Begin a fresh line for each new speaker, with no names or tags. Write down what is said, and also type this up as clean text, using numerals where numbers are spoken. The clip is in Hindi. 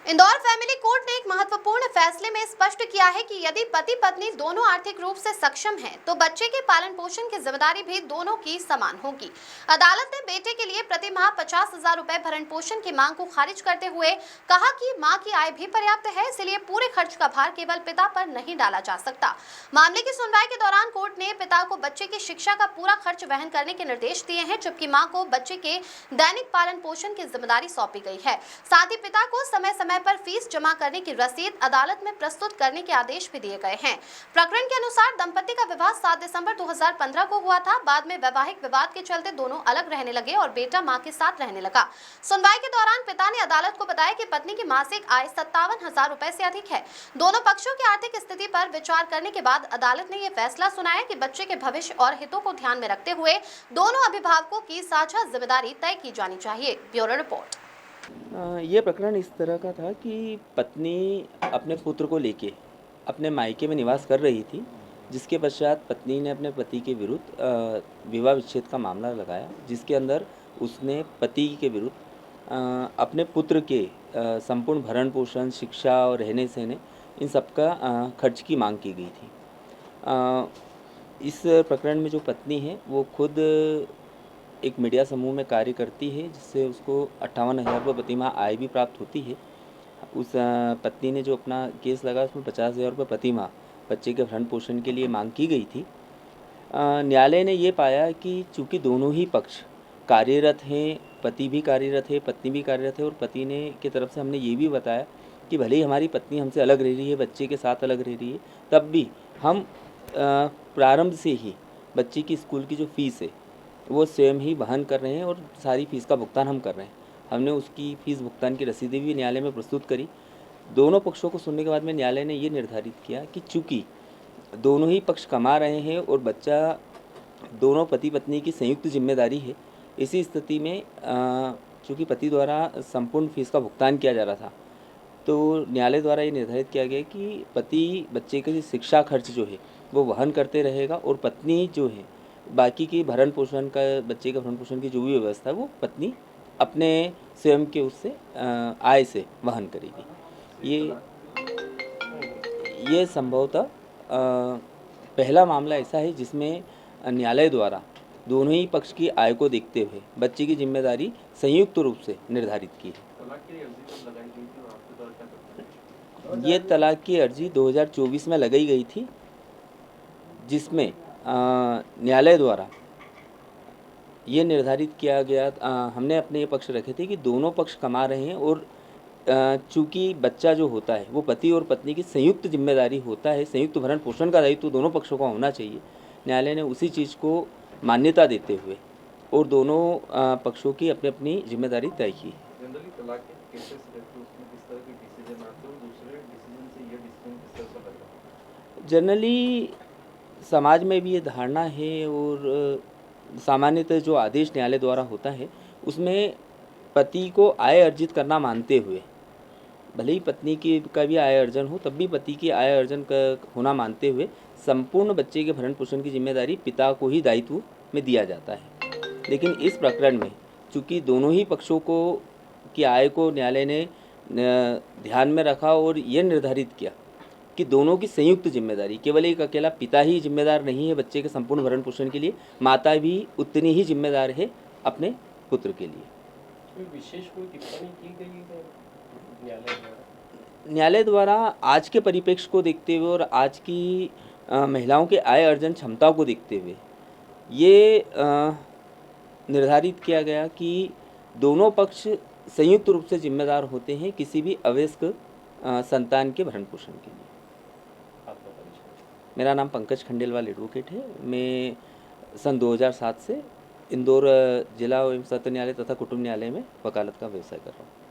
इंदौर फैमिली कोर्ट ने एक महत्वपूर्ण फैसले में स्पष्ट किया है कि यदि पति पत्नी दोनों आर्थिक रूप से सक्षम हैं, तो बच्चे के पालन पोषण की जिम्मेदारी भी दोनों की समान होगी। अदालत ने बेटे के लिए प्रति माह 50,000 रुपए भरण पोषण की मांग को खारिज करते हुए कहा कि मां की आय भी पर्याप्त है, इसलिए पूरे खर्च का भार केवल पिता पर नहीं डाला जा सकता। मामले की सुनवाई के दौरान कोर्ट ने पिता को बच्चे की शिक्षा का पूरा खर्च वहन करने के निर्देश दिए हैं, जबकि मां को बच्चे के दैनिक पालन पोषण की जिम्मेदारी सौंपी गई है। साथ ही पिता को समय समय पर फीस जमा करने की रसीद अदालत में प्रस्तुत करने के आदेश भी दिए गए हैं। प्रकरण के अनुसार दंपति का विवाह 7 दिसंबर 2015 को हुआ था। बाद में वैवाहिक विवाद के चलते दोनों अलग रहने लगे और बेटा मां के साथ रहने लगा। सुनवाई के दौरान पिता ने अदालत को बताया कि पत्नी की मासिक आय 57,000 रुपए से अधिक है। दोनों पक्षों की आर्थिक स्थिति पर विचार करने के बाद अदालत ने यह फैसला सुनाया कि बच्चे के भविष्य और हितों को ध्यान में रखते हुए दोनों अभिभावकों की साझा जिम्मेदारी तय की जानी चाहिए। Bureau report.
ये प्रकरण इस तरह का था कि पत्नी अपने पुत्र को लेके अपने मायके में निवास कर रही थी, जिसके पश्चात पत्नी ने अपने पति के विरुद्ध विवाह विच्छेद का मामला लगाया, जिसके अंदर उसने पति के विरुद्ध अपने पुत्र के संपूर्ण भरण पोषण, शिक्षा और रहने सहने इन सब का खर्च की मांग की गई थी। इस प्रकरण में जो पत्नी है वो खुद एक मीडिया समूह में कार्य करती है, जिससे उसको 58,000 रुपये प्रति माह आय भी प्राप्त होती है। उस पत्नी ने जो अपना केस लगा उसमें 50,000 रुपये प्रति माह बच्चे के भरण पोषण के लिए मांग की गई थी। न्यायालय ने ये पाया कि चूँकि दोनों ही पक्ष कार्यरत हैं, पति भी कार्यरत है, पत्नी भी कार्यरत है, और पति ने की तरफ से हमने ये भी बताया कि भले ही हमारी पत्नी हमसे अलग रह रही है, बच्चे के साथ अलग रह रही है, तब भी हम प्रारंभ से ही बच्चे की स्कूल की जो फ़ीस है वो स्वयं ही वहन कर रहे हैं और सारी फीस का भुगतान हम कर रहे हैं। हमने उसकी फ़ीस भुगतान की रसीदें भी न्यायालय में प्रस्तुत करी। दोनों पक्षों को सुनने के बाद में न्यायालय ने ये निर्धारित किया कि चूँकि दोनों ही पक्ष कमा रहे हैं और बच्चा दोनों पति पत्नी की संयुक्त जिम्मेदारी है, इसी स्थिति में चूँकि पति द्वारा संपूर्ण फीस का भुगतान किया जा रहा था, तो न्यायालय द्वारा ये निर्धारित किया गया कि पति बच्चे के शिक्षा खर्च जो है वो वहन करते रहेगा और पत्नी जो है बाकी की भरण पोषण का, बच्चे का भरण पोषण की जो भी व्यवस्था है वो पत्नी अपने स्वयं के उससे आय से वहन करेगी। ये संभवतः पहला मामला ऐसा है जिसमें न्यायालय द्वारा दोनों ही पक्ष की आय को देखते हुए बच्चे की जिम्मेदारी संयुक्त रूप से निर्धारित की है। ये तलाक की अर्जी 2024 में लगाई गई थी, जिसमें न्यायालय द्वारा ये निर्धारित किया गया, हमने अपने ये पक्ष रखे थे कि दोनों पक्ष कमा रहे हैं और चूँकि बच्चा जो होता है वो पति और पत्नी की संयुक्त जिम्मेदारी होता है, संयुक्त भरण पोषण का दायित्व दोनों पक्षों का होना चाहिए। न्यायालय ने उसी चीज़ को मान्यता देते हुए और दोनों पक्षों की अपनी अपनी जिम्मेदारी तय की। जनरली समाज में भी ये धारणा है और सामान्यतः जो आदेश न्यायालय द्वारा होता है उसमें पति को आय अर्जित करना मानते हुए, भले ही पत्नी की का भी आय अर्जन हो तब भी पति की आय अर्जन का होना मानते हुए संपूर्ण बच्चे के भरण पोषण की जिम्मेदारी पिता को ही दायित्व में दिया जाता है। लेकिन इस प्रकरण में चूँकि दोनों ही पक्षों को की आय को न्यायालय ने ध्यान में रखा और ये निर्धारित किया कि दोनों की संयुक्त जिम्मेदारी, केवल एक अकेला पिता ही जिम्मेदार नहीं है बच्चे के संपूर्ण भरण पोषण के लिए, माता भी उतनी ही जिम्मेदार है अपने पुत्र के लिए।
विशेष कोई टिप्पणी की गई है
न्यायालय द्वारा आज के परिप्रेक्ष्य को देखते हुए और आज की महिलाओं के आय अर्जन क्षमता को देखते हुए ये निर्धारित किया गया कि दोनों पक्ष संयुक्त रूप से जिम्मेदार होते हैं किसी भी अवयस्क संतान के भरण पोषण के लिए। मेरा नाम पंकज खंडेलवाल एडवोकेट है। मैं सन 2007 से इंदौर जिला एवं सत्र न्यायालय तथा कुटुंब न्यायालय में वकालत का व्यवसाय कर रहा हूँ।